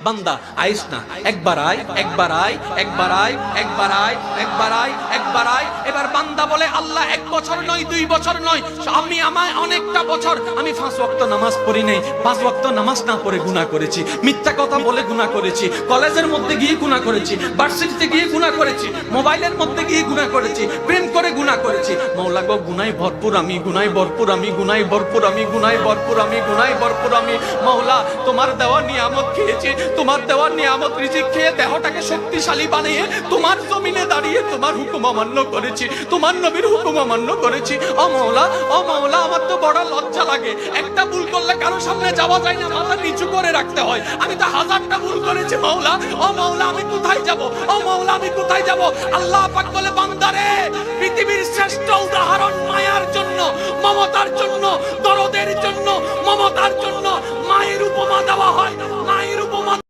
বান্দা আইস না, একবার আয়, একবার আয়, একবার আয়, একবার আয়, একবার আয়, একবার আয়। এবার বান্দা বলে, আল্লাহ 1 বছর নয়, 2 বছর নয়, আমায় অনেকটা বছর আমি 5 ওয়াক্ত নামাজ পড়ি নাই, 5 ওয়াক্ত নামাজ না পড়ে গুনাহ করেছি, মিথ্যা কথা বলে গুনাহ করেছি, কলেজের মধ্যে গিয়ে গুনাহ করেছি, ভার্সিটিতে গিয়ে গুনাহ করেছি, মোবাইলের মধ্যে গিয়ে গুনাহ করেছি, প্রেম করে গুনাহ করেছি। মাওলা গো, গুনাহে ভরপুর আমি, গুনাহে ভরপুর আমি, গুনাহে ভরপুর আমি, গুনাহে ভরপুর আমি, গুনাহে ভরপুর আমি। মাওলা, তোমার দেওয়া নিয়ামত খেয়েছি, তোমার দেওয়া নিয়ামত রিজিক খেয়ে দেহটাকে শক্তিশালী বানিয়ে তোমার জমিনে দাঁড়িয়ে তোমার হুকুম অমান্য করেছি, তোমার নবীর হুকুম অমান্য করেছি। ও মাওলা, ও মাওলা, আমার তো বড় লজ্জা লাগে, একটা ভুল করলে কারো সামনে যাওয়া যায় না, মাথা নিচু করে রাখতে হয়। আমি তো 1000টা ভুল করেছি মাওলা। ও মাওলা, আমি কোথায় যাব? ও মাওলা, আমি কোথায় যাব? আল্লাহ পাক বলে, বান্দারে, পৃথিবীর শ্রেষ্ঠ উদাহরণ মায়ার জন্য, মমতার জন্য, দরদের জন্য, মমতার জন্য মায়ের উপমা দেওয়া হয়।